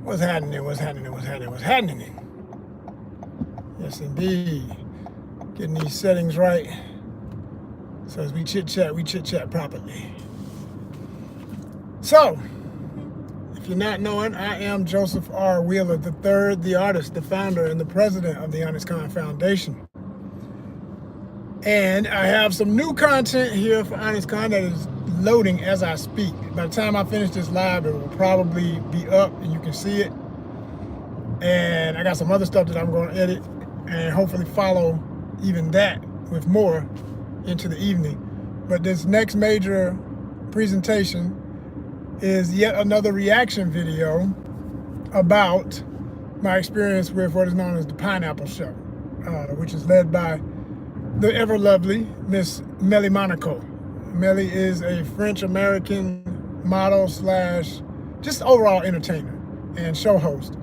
What's happening? What's happening? What's happening? What's happening? Yes, indeed. Getting these settings right. So as we chit chat properly. So, if you're not knowing, I am Joseph R. Wheeler III, the artist, the founder, and the president of the ONYXCON Foundation. And I have some new content here for ONYXCON that is loading as I speak. By the time I finish this live, it will probably be up and you can see it. And I got some other stuff that I'm going to edit and hopefully follow even that with more into the evening. But this next major presentation is yet another reaction video about my experience with what is known as the Pineapple Show, which is led by the ever lovely Miss Melly Monaco. Melly is a French-American model slash just overall entertainer and show host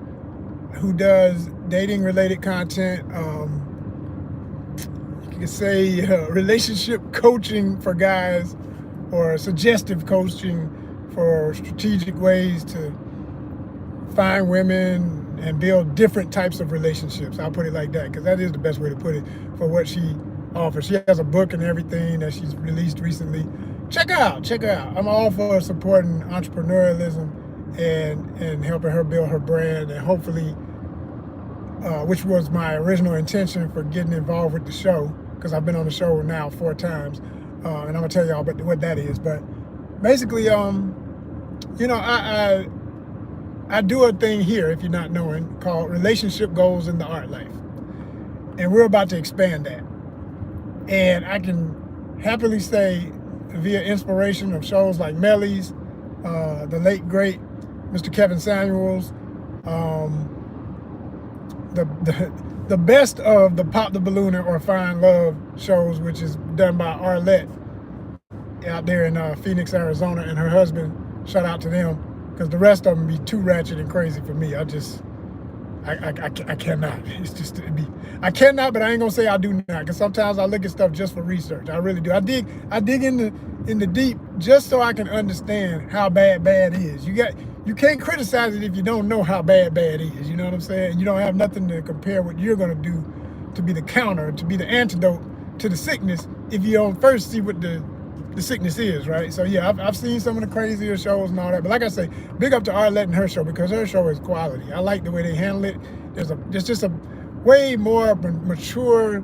who does dating related content, you could say relationship coaching for guys or suggestive coaching for strategic ways to find women and build different types of relationships. I'll put it like that because that is the best way to put it for what she offers. She has a book and everything that she's released recently. Check her out, check her out. I'm all for supporting entrepreneurialism and helping her build her brand, and hopefully, which was my original intention for getting involved with the show, because I've been on the show now 4 times, and I'm gonna tell y'all what that is. But basically, you know, I do a thing here, if you're not knowing, called Relationship Goals in the Art Life, and we're about to expand that. And I can happily say, via inspiration of shows like Melly's, the late great Mr. Kevin Samuels, the best of the Pop the Ballooner or Find Love shows, which is done by Arlette out there in Phoenix, Arizona, and her husband. Shout out to them, because the rest of them be too ratchet and crazy for me. I cannot. It's just I cannot, but I ain't gonna say I do not, because sometimes I look at stuff just for research. I really do. I dig in the deep just so I can understand how bad is. You can't criticize it if you don't know how bad is. You know what I'm saying? You don't have nothing to compare what you're gonna do to be the counter, to be the antidote to the sickness, if you don't first see what the sickness is, right? So yeah, I've seen some of the crazier shows and all that, but like I say, big up to Arlette and her show, because her show is quality. I like the way they handle it. There's just a way more mature,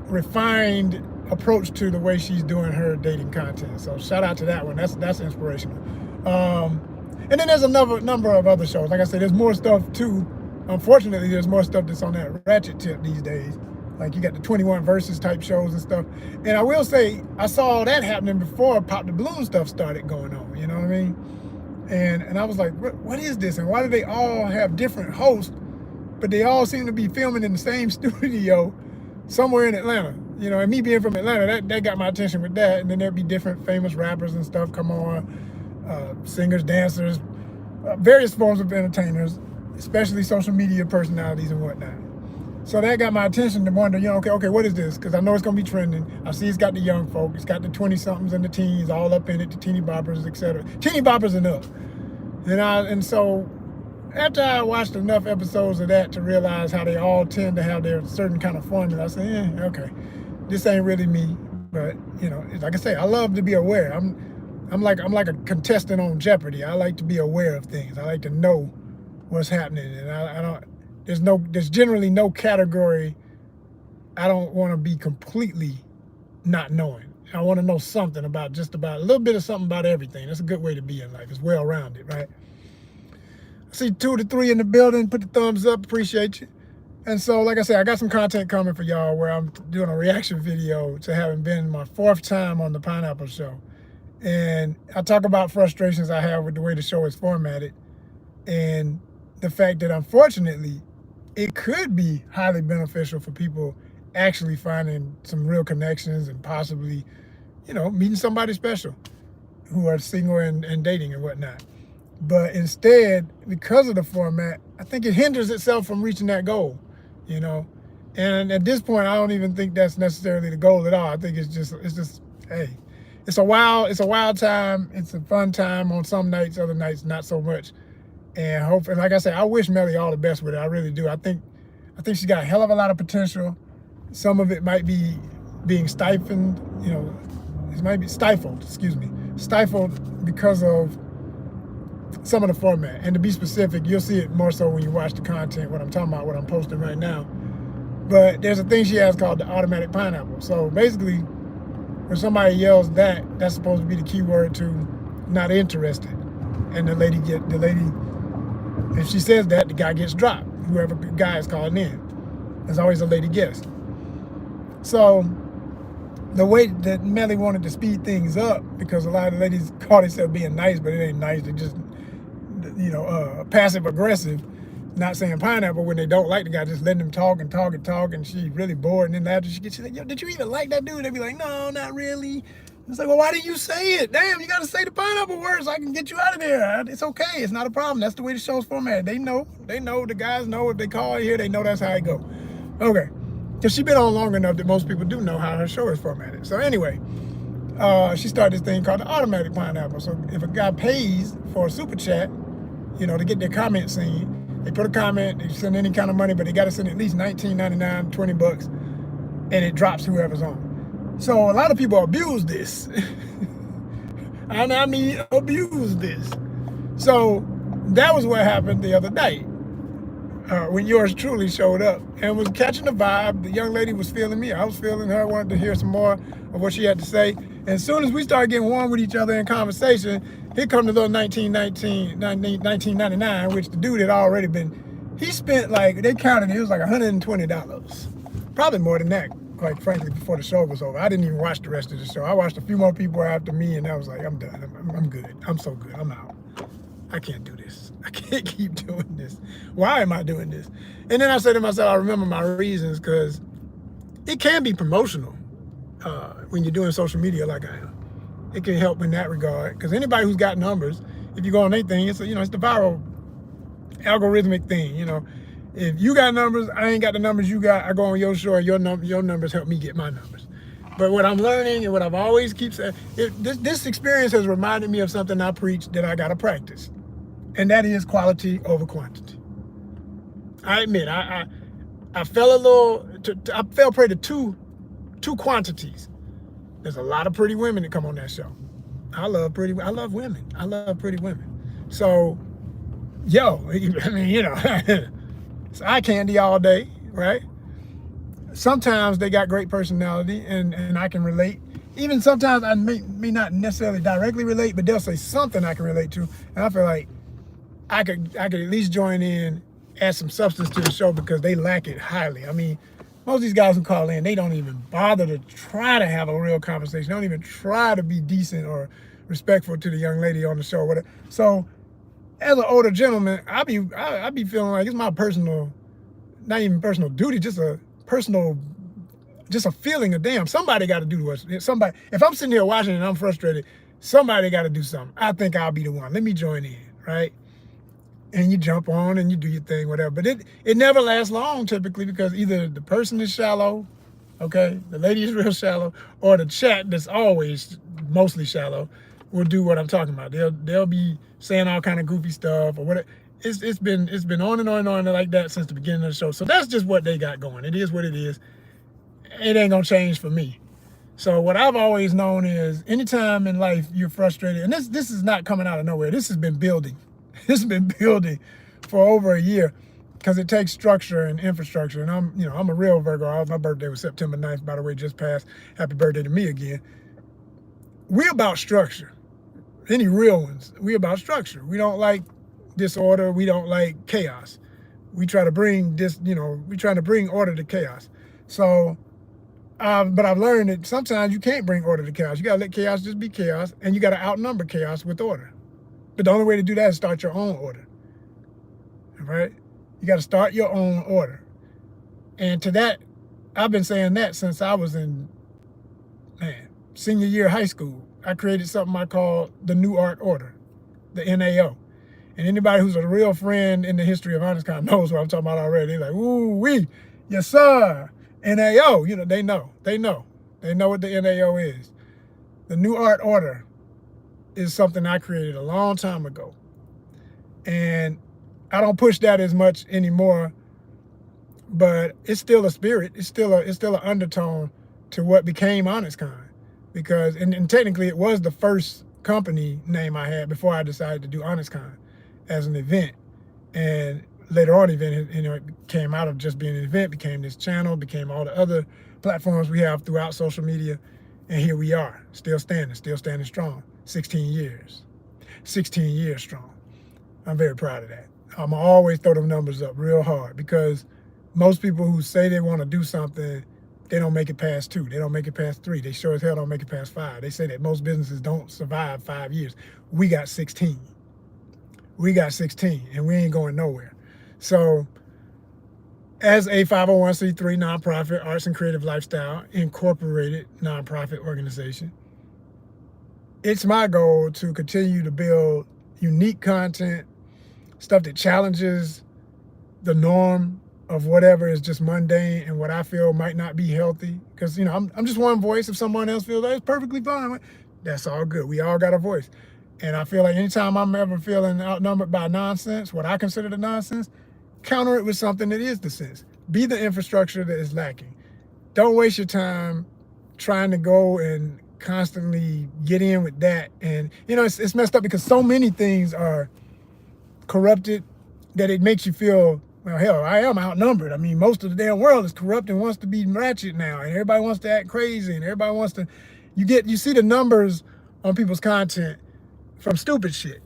refined approach to the way she's doing her dating content. So shout out to that one. That's inspirational. And then there's a number of other shows. Like I said, there's more stuff too. Unfortunately, there's more stuff that's on that ratchet tip these days. Like you got the 21 Versus type shows and stuff. And I will say, I saw all that happening before Pop the Balloon stuff started going on, you know what I mean? And I was like, what is this? And why do they all have different hosts, but they all seem to be filming in the same studio somewhere in Atlanta? You know, and me being from Atlanta, that got my attention with that. And then there'd be different famous rappers and stuff come on, singers, dancers, various forms of entertainers, especially social media personalities and whatnot. So that got my attention to wonder, you know, okay, what is this? Because I know it's going to be trending. I see it's got the young folk. It's got the 20-somethings and the teens all up in it, the teeny boppers, etc. Teeny boppers and up. And so after I watched enough episodes of that to realize how they all tend to have their certain kind of formula, I said, okay, this ain't really me. But, you know, like I say, I love to be aware. I'm like a contestant on Jeopardy. I like to be aware of things. I like to know what's happening. And I don't... There's generally no category I don't want to be completely not knowing. I want to know something about a little bit of something about everything. That's a good way to be in life. It's well-rounded, right? I see 2 to 3 in the building. Put the thumbs up. Appreciate you. And so, like I said, I got some content coming for y'all where I'm doing a reaction video to having been my 4th time on the Pineapple Show. And I talk about frustrations I have with the way the show is formatted, and the fact that, unfortunately, it could be highly beneficial for people actually finding some real connections and possibly, you know, meeting somebody special who are single and dating and whatnot. But instead, because of the format, I think it hinders itself from reaching that goal, you know. And at this point, I don't even think that's necessarily the goal at all. I think it's just, hey, it's a wild time. It's a fun time on some nights, other nights, not so much. And hope, and like I said, I wish Melly all the best with it. I really do. I think she's got a hell of a lot of potential. Some of it might be being stifled, it might be stifled, stifled because of some of the format. And to be specific, you'll see it more so when you watch the content, what I'm talking about, what I'm posting right now. But there's a thing she has called the automatic pineapple. So basically, when somebody yells that's supposed to be the key word to not interested. And the lady, if she says that, the guy gets dropped. Whoever guy is calling in. There's always a lady guest. So the way that Melly wanted to speed things up, because a lot of the ladies call themselves being nice, but it ain't nice. They're just, passive aggressive, not saying pineapple when they don't like the guy, just letting them talk and talk and talk, and she's really bored. And then after she's like, yo, did you even like that dude? They'd be like, no, not really. It's like, well, why didn't you say it? Damn, you got to say the pineapple word so I can get you out of there. It's okay. It's not a problem. That's the way the show's formatted. They know. The guys know if they call here, they know that's how it go. Okay. Because she's been on long enough that most people do know how her show is formatted. So anyway, she started this thing called the automatic pineapple. So if a guy pays for a super chat, to get their comment seen, they put a comment, they send any kind of money, but they got to send at least $19.99, $20, and it drops whoever's on. So a lot of people abuse this. And I mean abuse this. So that was what happened the other night when yours truly showed up and was catching the vibe. The young lady was feeling me. I was feeling her, wanted to hear some more of what she had to say. And as soon as we started getting warm with each other in conversation, here come the little $19.99, which the dude had already he spent they counted, it was like $120. Probably more than that, quite frankly, before the show was over. I didn't even watch the rest of the show. I watched a few more people after me, and I was like, I'm done. I'm good. I'm so good. I'm out. I can't do this. I can't keep doing this. Why am I doing this? And then I said to myself, I remember my reasons, because it can be promotional when you're doing social media like I am. It can help in that regard, because anybody who's got numbers, if you go on anything, it's the viral algorithmic thing. If you got numbers, I ain't got the numbers you got. I go on your show, and your numbers help me get my numbers. But what I'm learning and what I've always keep saying, this experience has reminded me of something I preach that I gotta practice, and that is quality over quantity. I admit I fell prey to two quantities. There's a lot of pretty women that come on that show. I love women. I love pretty women. So, it's eye candy all day, right? Sometimes they got great personality and I can relate. Even sometimes I may not necessarily directly relate, but they'll say something I can relate to. And I feel like I could at least join in, add some substance to the show, because they lack it highly. I mean, most of these guys who call in, they don't even bother to try to have a real conversation. They don't even try to be decent or respectful to the young lady on the show. Whatever. So as an older gentleman, I be feeling like it's my personal, not even personal duty, just a feeling of, damn, somebody got to do what somebody. If I'm sitting here watching and I'm frustrated, somebody got to do something. I think I'll be the one. Let me join in, right? And you jump on and you do your thing, whatever. But it never lasts long typically, because either the person is shallow, okay, the lady is real shallow, or the chat that's always mostly shallow will do what I'm talking about. They'll be saying all kind of goofy stuff or whatever. It's been on and on and on like that since the beginning of the show. So that's just what they got going. It is what it is. It ain't gonna change for me. So what I've always known is, anytime in life you're frustrated, and this is not coming out of nowhere. This has been building. This has been building for over a year, because it takes structure and infrastructure. And I'm a real Virgo. My birthday was September 9th, by the way, just passed. Happy birthday to me again. We're about structure. Any real ones, we're about structure. We don't like disorder. We don't like chaos. We try to bring we're trying to bring order to chaos. So, but I've learned that sometimes you can't bring order to chaos. You gotta let chaos just be chaos, and you gotta outnumber chaos with order. But the only way to do that is start your own order, all right? You got to start your own order. And to that, I've been saying that since I was in, senior year of high school. I created something I call the New Art Order, the NAO. And anybody who's a real friend in the history of ONYXCON knows what I'm talking about already. They're like, ooh, wee, yes, sir, NAO. They know what the NAO is. The New Art Order is something I created a long time ago. And I don't push that as much anymore, but it's still a spirit. It's still an undertone to what became ONYXCON, because and technically it was the first company name I had before I decided to do ONYXCON as an event. And later on, event, it came out of just being an event, became this channel, became all the other platforms we have throughout social media, and here we are, still standing strong. 16 years strong. I'm very proud of that. I'm always throw them numbers up real hard, because most people who say they want to do something, they don't make it past 2. They don't make it past 3. They sure as hell don't make it past 5. They say that most businesses don't survive 5 years. We got 16. We got 16, and we ain't going nowhere. So as a 501c3 nonprofit arts and creative lifestyle incorporated nonprofit organization, it's my goal to continue to build unique content, stuff that challenges the norm of whatever is just mundane and what I feel might not be healthy. Because, I'm just one voice. If someone else feels it's perfectly fine, that's all good. We all got a voice. And I feel like anytime I'm ever feeling outnumbered by nonsense, what I consider the nonsense, counter it with something that is the sense. Be the infrastructure that is lacking. Don't waste your time trying to go and constantly get in with that. And, it's messed up, because so many things are corrupted that it makes you feel, well, hell, I am outnumbered. I mean, most of the damn world is corrupt and wants to be ratchet now, and everybody wants to act crazy, and everybody wants to, you see the numbers on people's content from stupid shit,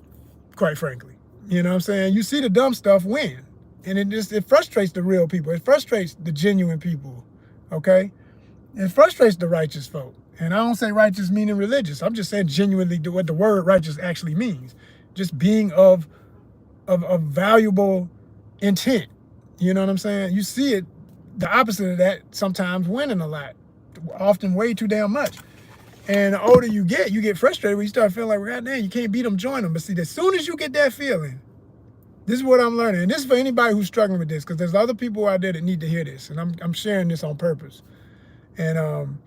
quite frankly. You know what I'm saying? You see the dumb stuff win, and it frustrates the real people. It frustrates the genuine people, okay? It frustrates the righteous folk. And I don't say righteous meaning religious. I'm just saying genuinely what the word righteous actually means. Just being of valuable intent. You know what I'm saying? You see it, the opposite of that, sometimes winning a lot, often way too damn much. And the older you get frustrated when you start feeling like, well, God damn, you can't beat them, join them. But see, as soon as you get that feeling, this is what I'm learning. And this is for anybody who's struggling with this, because there's other people out there that need to hear this. And I'm sharing this on purpose. And,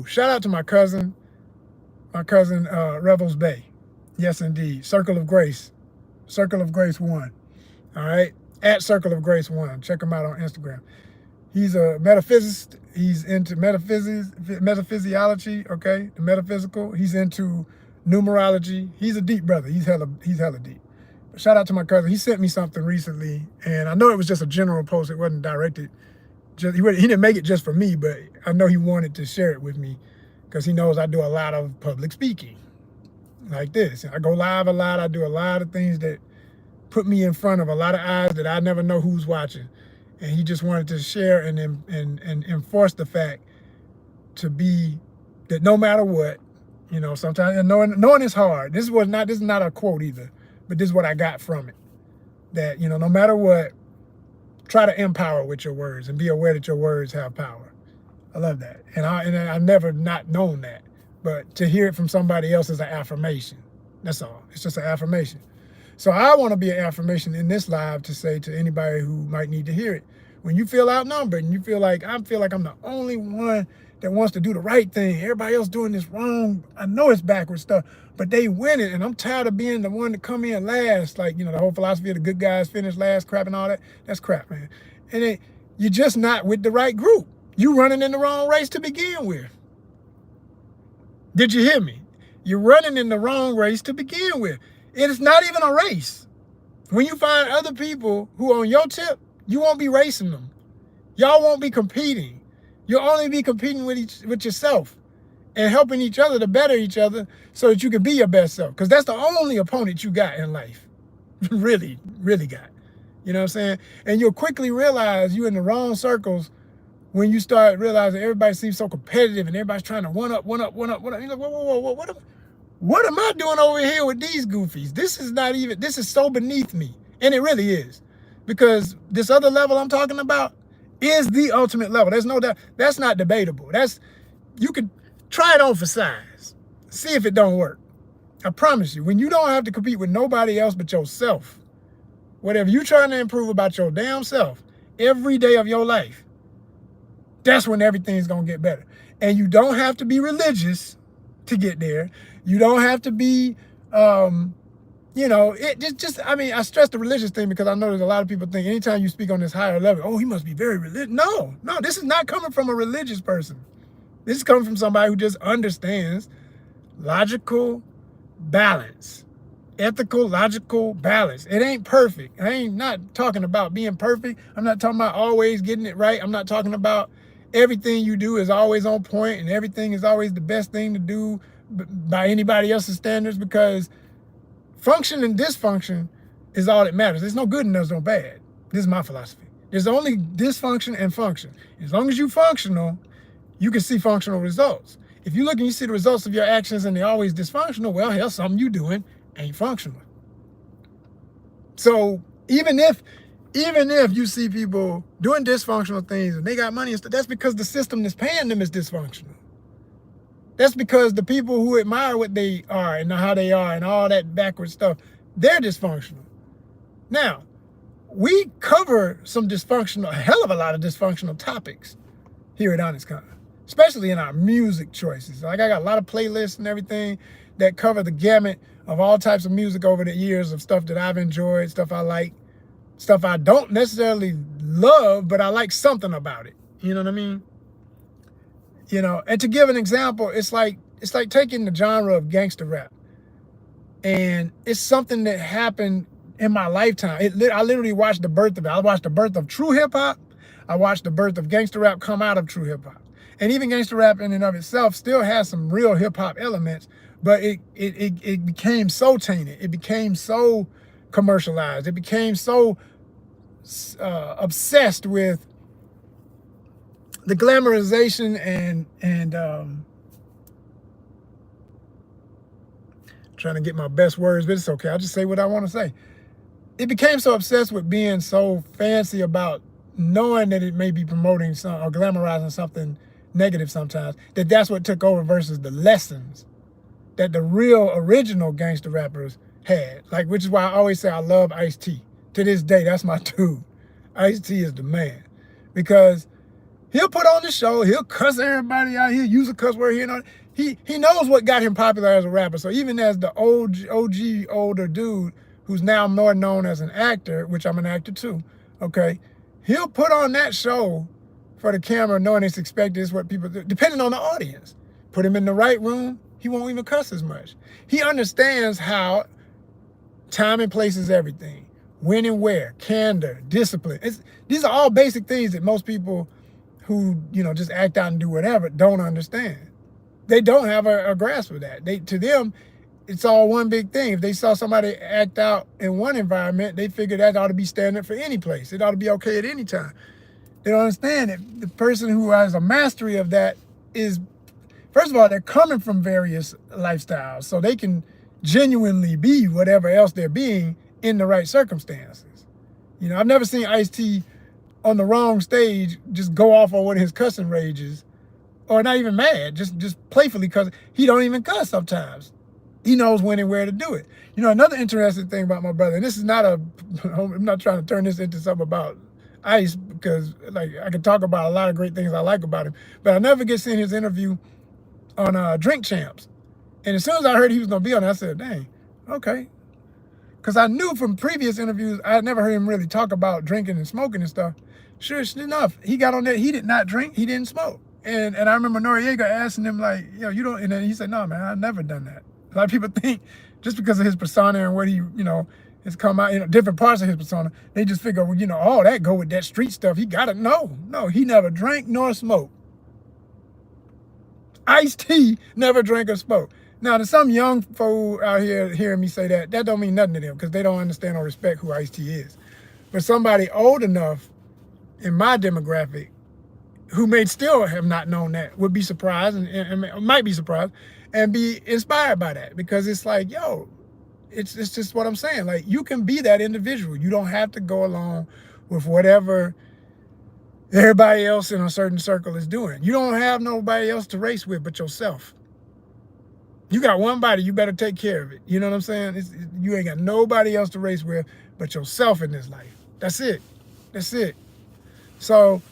shout out to my cousin, Revels Bay. Yes, indeed. Circle of Grace 1. All right. At Circle of Grace 1. Check him out on Instagram. He's a metaphysicist. He's into metaphysiology, okay? The metaphysical. He's into numerology. He's a deep brother. He's hella deep. But shout out to my cousin. He sent me something recently, and I know it was just a general post. It wasn't directed. He didn't make it just for me, but I know he wanted to share it with me, because he knows I do a lot of public speaking like this. I go live a lot. I do a lot of things that put me in front of a lot of eyes that I never know who's watching. And he just wanted to share and enforce the fact to be that no matter what, sometimes, and knowing is hard. This is not a quote either, but this is what I got from it. That, no matter what, try to empower with your words and be aware that your words have power. I love that. And I never not known that, but to hear it from somebody else is an affirmation. That's all. It's just an affirmation. So I want to be an affirmation in this live to say to anybody who might need to hear it. When you feel outnumbered and you feel like I'm the only one that wants to do the right thing, everybody else doing this wrong. I know it's backwards stuff, but they win it. And I'm tired of being the one to come in last. Like, the whole philosophy of the good guys finish last crap and all that. That's crap, man. And you're just not with the right group. You running in the wrong race to begin with. Did you hear me? You're running in the wrong race to begin with. It is not even a race. When you find other people who are on your tip, you won't be racing them. Y'all won't be competing. You'll only be competing with yourself and helping each other to better each other so that you can be your best self. Because that's the only opponent you got in life. Really, really got. You know what I'm saying? And you'll quickly realize you're in the wrong circles when you start realizing everybody seems so competitive and everybody's trying to one up. You're like, whoa, what am I doing over here with these goofies? This is so beneath me. And it really is. Because this other level I'm talking about is the ultimate level. There's no doubt. That's not debatable. You could try it on for size. See if it don't work. I promise you, when you don't have to compete with nobody else but yourself, whatever you're trying to improve about your damn self every day of your life, that's when everything's going to get better. And you don't have to be religious to get there. You don't have to be you know, it just, I mean, I stress the religious thing because I know there's a lot of people think anytime you speak on this higher level, oh, he must be very religious. No, this is not coming from a religious person. This is coming from somebody who just understands logical balance, ethical, logical balance. It ain't perfect. I ain't not talking about being perfect. I'm not talking about always getting it right. I'm not talking about everything you do is always on point and everything is always the best thing to do by anybody else's standards, because function and dysfunction is all that matters. There's no good and there's no bad. This is my philosophy. There's only dysfunction and function. As long as you're functional, you can see functional results. If you look and you see the results of your actions and they're always dysfunctional, well, hell, something you doing ain't functional. So even if you see people doing dysfunctional things and they got money and stuff, that's because the system that's paying them is dysfunctional. That's because the people who admire what they are and how they are and all that backward stuff, they're dysfunctional. Now, we cover some dysfunctional, a hell of a lot of dysfunctional topics here at ONYXCON, especially in our music choices. Like, I got a lot of playlists and everything that cover the gamut of all types of music over the years, of stuff that I've enjoyed, stuff I like, stuff I don't necessarily love, but I like something about it. You know what I mean? You know, and to give an example, it's like taking the genre of gangster rap, and it's something that happened in my lifetime. I literally watched the birth of it. I watched the birth of true hip hop. I watched the birth of gangster rap come out of true hip hop. And even gangster rap in and of itself still has some real hip hop elements, but it became so tainted. It became so commercialized. It became so obsessed with the glamorization and trying to get my best words, but it's okay. I'll just say what I want to say. It became so obsessed with being so fancy about knowing that it may be promoting some or glamorizing something negative sometimes, that's what took over versus the lessons that the real original gangster rappers had. Like, which is why I always say I love Ice-T. To this day, that's my dude. Ice-T is the man, because he'll put on the show, he'll cuss everybody out, he'll use a cuss word here and he knows what got him popular as a rapper. So even as the OG older dude who's now more known as an actor, which I'm an actor too, okay, he'll put on that show for the camera knowing it's expected. It's what people do, depending on the audience. Put him in the right room, he won't even cuss as much. He understands how time and place is everything. When and where, candor, discipline. These are all basic things that most people who, you know, just act out and do whatever don't understand. They don't have a grasp of that. To them, it's all one big thing. If they saw somebody act out in one environment, they figure that ought to be standard for any place. It ought to be okay at any time. They don't understand that the person who has a mastery of that is, first of all, they're coming from various lifestyles, so they can genuinely be whatever else they're being in the right circumstances. You know, I've never seen Ice-T on the wrong stage just go off on one of his cussing rages, or not even mad, just playfully, because he don't even cuss sometimes. He knows when and where to do it. You know, another interesting thing about my brother, and this is not I'm not trying to turn this into something about Ice, because like I can talk about a lot of great things I like about him, but I never get seen his interview on Drink Champs. And as soon as I heard he was gonna be on it, I said, dang, okay. Because I knew from previous interviews, I had never heard him really talk about drinking and smoking and stuff. Sure enough, he got on there, he did not drink, he didn't smoke. And I remember Noriega asking him, like, yo, you don't, and then he said, no, man, I've never done that. A lot of people think just because of his persona and what he, you know, has come out, you know, different parts of his persona, they just figure, well, you know, oh, that go with that street stuff. He got it. No, he never drank nor smoked. Ice-T never drank or smoked. Now, to some young fool out here hearing me say that don't mean nothing to them, because they don't understand or respect who Ice-T is. But somebody old enough in my demographic who may still have not known that would be surprised and might be surprised and be inspired by that, because it's like, yo, it's just what I'm saying. Like, you can be that individual. You don't have to go along with whatever everybody else in a certain circle is doing. You don't have nobody else to race with but yourself. You got one body, you better take care of it. You know what I'm saying? You ain't got nobody else to race with but yourself in this life. That's it. That's it. So,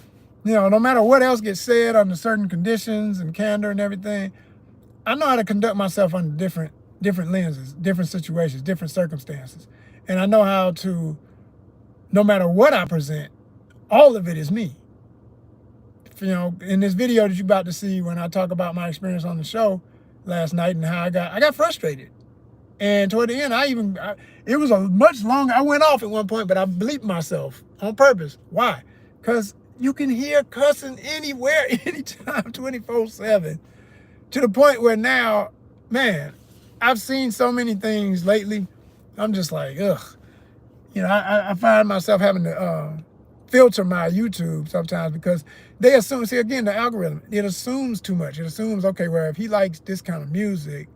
you know, no matter what else gets said under certain conditions and candor and everything, I know how to conduct myself under different different lenses, different situations, different circumstances. And I know how to, no matter what I present, all of it is me. You know, in this video that you're about to see when I talk about my experience on the show last night and how I got frustrated. And toward the end, it was a much longer, I went off at one point, but I bleeped myself on purpose. Why? Because you can hear cussing anywhere, anytime, 24/7, to the point where now, man, I've seen so many things lately. I'm just like, ugh. You know, I find myself having to filter my YouTube sometimes because they assume, see, again, the algorithm, it assumes too much. It assumes, okay, well, if he likes this kind of music,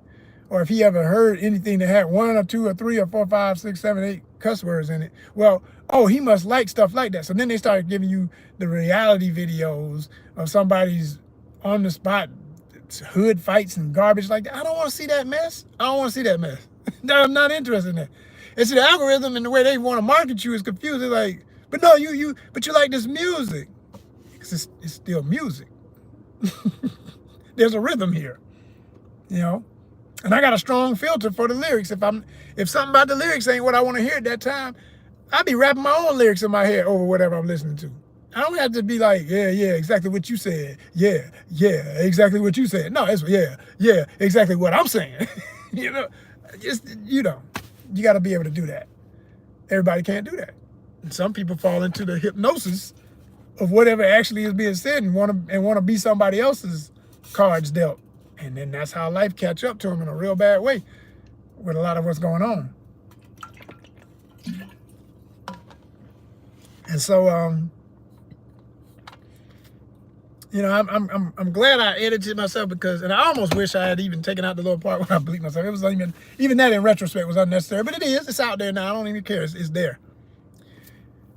or if he ever heard anything that had 1 or 2 or 3 or 4, 5, 6, 7, 8 cuss words in it, well, oh, he must like stuff like that. So then they started giving you the reality videos of somebody's on the spot hood fights and garbage like that. I don't want to see that mess. I don't want to see that mess. I'm not interested in that. It's the algorithm and the way they want to market you is confused. They're like, but no, but you like this music. It's still music. There's a rhythm here, you know. And I got a strong filter for the lyrics. If something about the lyrics ain't what I want to hear at that time, I be rapping my own lyrics in my head over whatever I'm listening to. I don't have to be like, yeah, exactly what you said. Yeah, exactly what you said. No, it's yeah, exactly what I'm saying. You know, you got to be able to do that. Everybody can't do that. And some people fall into the hypnosis of whatever actually is being said and want to be somebody else's cards dealt. And then that's how life catch up to them in a real bad way with a lot of what's going on. And so, you know, I'm glad I edited myself and I almost wish I had even taken out the little part where I bleeped myself. It was even that in retrospect was unnecessary, but it's out there now. I don't even care. It's there.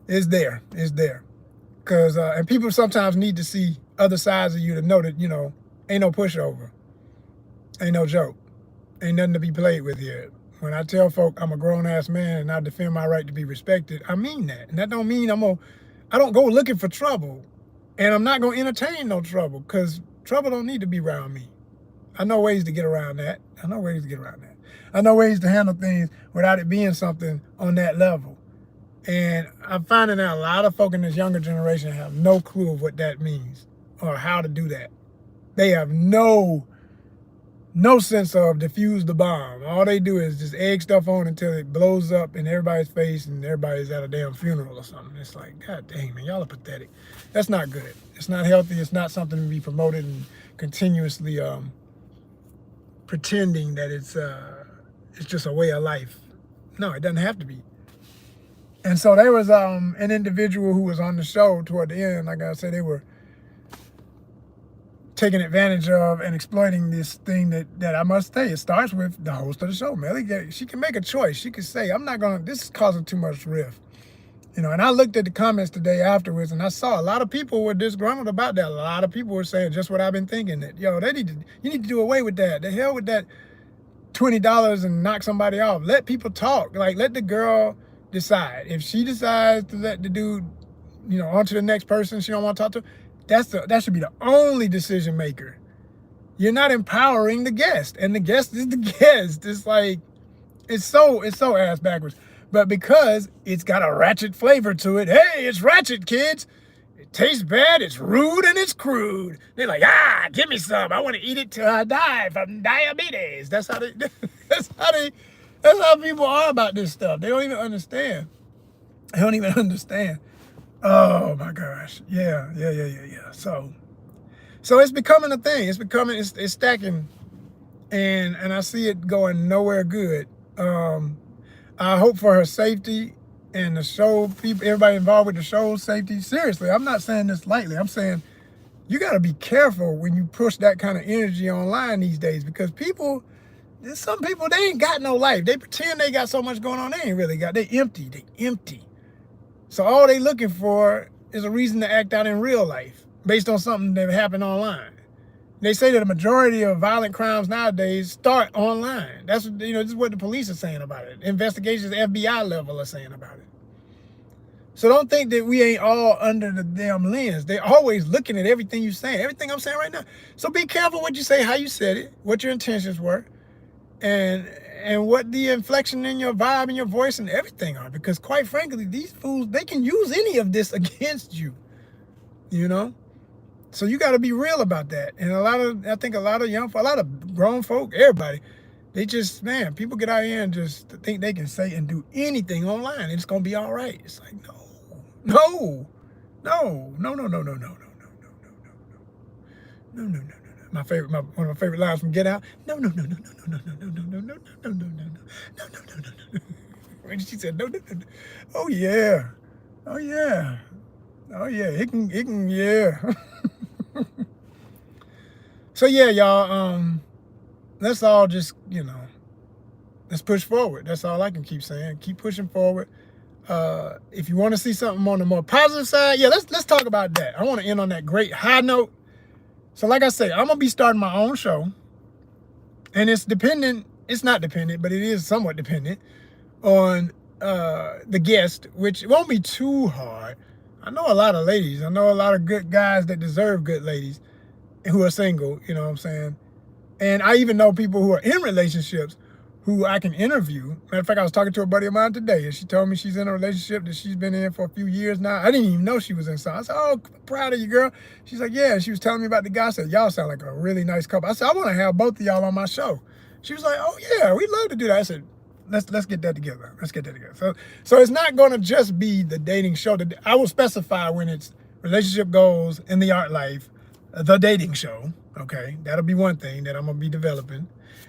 It's there. Because, and people sometimes need to see other sides of you to know that, you know, ain't no pushover. Ain't no joke. Ain't nothing to be played with here. When I tell folk I'm a grown-ass man and I defend my right to be respected, I mean that. And that don't mean I don't go looking for trouble. And I'm not going to entertain no trouble because trouble don't need to be around me. I know ways to get around that. I know ways to handle things without it being something on that level. And I'm finding that a lot of folk in this younger generation have no clue of what that means or how to do that. They have no sense of defuse the bomb. All they do is just egg stuff on until it blows up in everybody's face and everybody's at a damn funeral or something. It's like, God dang, man, y'all are pathetic. That's not good. It's not healthy. It's not something to be promoted and continuously pretending that it's just a way of life. No, it doesn't have to be. And so there was an individual who was on the show toward the end. Like I said, they were taking advantage of and exploiting this thing that I must say, it starts with the host of the show, Melly. She can make a choice. She can say, this is causing too much rift. You know, and I looked at the comments today afterwards and I saw a lot of people were disgruntled about that. A lot of people were saying just what I've been thinking, that, yo, you need to do away with that. The hell with that $20 and knock somebody off. Let people talk. Like, let the girl decide. If she decides to let the dude, you know, on to the next person she don't want to talk to, that should be the only decision maker. You're not empowering the guest, and the guest is the guest. It's like, it's so ass backwards. But because it's got a ratchet flavor to it, hey, it's ratchet, kids. It tastes bad, it's rude, and it's crude. They're like, give me some. I want to eat it till I die from diabetes. That's how people are about this stuff. They don't even understand. Oh my gosh. Yeah. So it's becoming a thing. It's stacking, and I see it going nowhere good. I hope for her safety and the show people, everybody involved with the show's safety. Seriously, I'm not saying this lightly. I'm saying you got to be careful when you push that kind of energy online these days, because some people, they ain't got no life. They pretend they got so much going on. They ain't really got. They empty. So all they looking for is a reason to act out in real life based on something that happened online. They say that the majority of violent crimes nowadays start online. That's, you know, this is what the police are saying about it. Investigations, FBI level are saying about it. So don't think that we ain't all under the damn lens. They're always looking at everything you're saying, everything I'm saying right now. So be careful what you say, how you said it, what your intentions were. and what the inflection in your vibe and your voice and everything are. Because quite frankly, these fools, they can use any of this against you, you know? So you got to be real about that. And I think a lot of a lot of grown folk, everybody, they just, man, people get out here and just think they can say and do anything online and it's going to be all right. It's like, no, no, no, no, no, no, no, no, no, no, no, no, no, no, no, no. One of my favorite lines from Get Out. No, no, no, no, no, no, no, no, no, no, no, no, no, no, no, no, no, no, no, no. When she said no, no, no, no. Oh yeah, oh yeah, oh yeah. It can, yeah. So yeah, y'all. Let's all just, let's push forward. That's all I can keep saying. Keep pushing forward. If you want to see something on the more positive side, yeah, let's talk about that. I want to end on that great high note. So like I say, I'm gonna be starting my own show, and it's not dependent, but it is somewhat dependent on the guest, which won't be too hard. I know a lot of ladies. I know a lot of good guys that deserve good ladies who are single, you know what I'm saying? And I even know people who are in relationships who I can interview. Matter of fact, I was talking to a buddy of mine today, and she told me she's in a relationship that she's been in for a few years now. I didn't even know she was in some. I said, oh, proud of you, girl. She's like, yeah. And she was telling me about the guy. I said, y'all sound like a really nice couple. I said, I want to have both of y'all on my show. She was like, oh, yeah, we'd love to do that. I said, let's get that together. Let's get that together. So it's not going to just be the dating show. I will specify when it's relationship goals in the art life, the dating show. Okay, that'll be one thing that I'm going to be developing.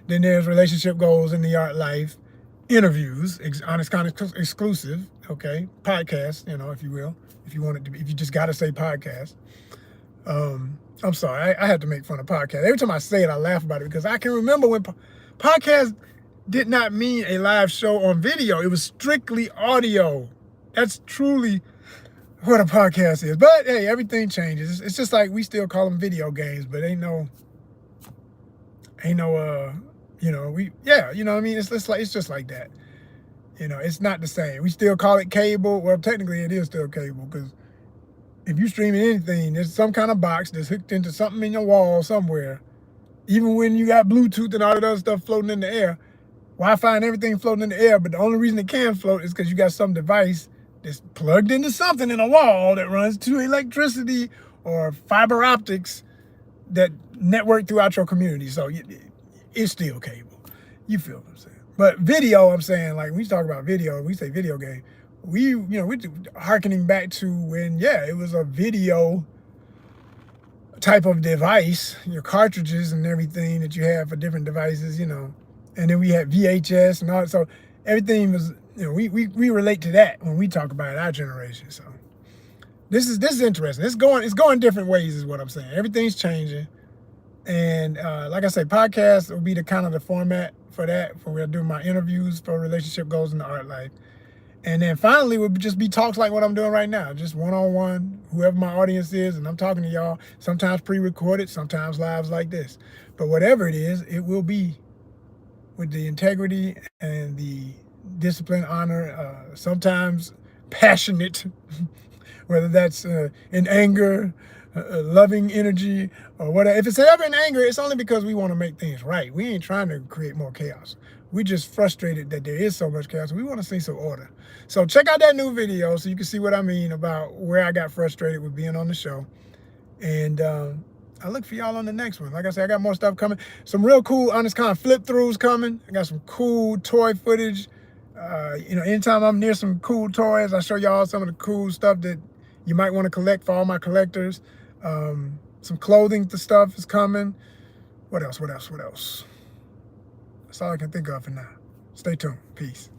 Then there's relationship goals in the art life, interviews, ONYXCON exclusive, okay, podcast, if you will, if you want it to be, if you just got to say podcast. I'm sorry, I had to make fun of podcast. Every time I say it, I laugh about it because I can remember when podcast did not mean a live show on video. It was strictly audio. That's truly what a podcast is. But hey, everything changes. It's just like we still call them video games, but ain't no, you know what I mean? It's just like that. It's not the same. We still call it cable. Well, technically it is still cable because if you're streaming anything, there's some kind of box that's hooked into something in your wall somewhere. Even when you got Bluetooth and all that other stuff floating in the air, Wi-Fi and everything floating in the air, but the only reason it can float is because you got some device that's plugged into something in a wall that runs to electricity or fiber optics that network throughout your community. So it's still cable. You feel what I'm saying? But video, I'm saying, like when we talk about video, we say video game. We're hearkening back to when, it was a video type of device, your cartridges and everything that you have for different devices, and then we had VHS and all. So everything was, we relate to that when we talk about our generation. So this is interesting. It's going different ways is what I'm saying. Everything's changing. And like I say, podcast will be the format for that, for where I do my interviews for relationship goals in the art life. And then finally would just be talks like what I'm doing right now, just one-on-one, whoever my audience is, and I'm talking to y'all, sometimes pre-recorded, sometimes lives like this. But whatever it is, it will be with the integrity and the discipline, honor, sometimes passionate, whether that's in anger, loving energy, or whatever. If it's ever in anger, it's only because we want to make things right. We ain't trying to create more chaos. We just frustrated that there is so much chaos. We want to see some order. So check out that new video so you can see what I mean about where I got frustrated with being on the show. And I look for y'all on the next one. Like I said, I got more stuff coming. Some real cool ONYXCON flip-throughs coming. I got some cool toy footage. Anytime I'm near some cool toys, I show y'all some of the cool stuff that you might want to collect for all my collectors. Some clothing stuff is coming. What else? That's all I can think of for now. Stay tuned. Peace.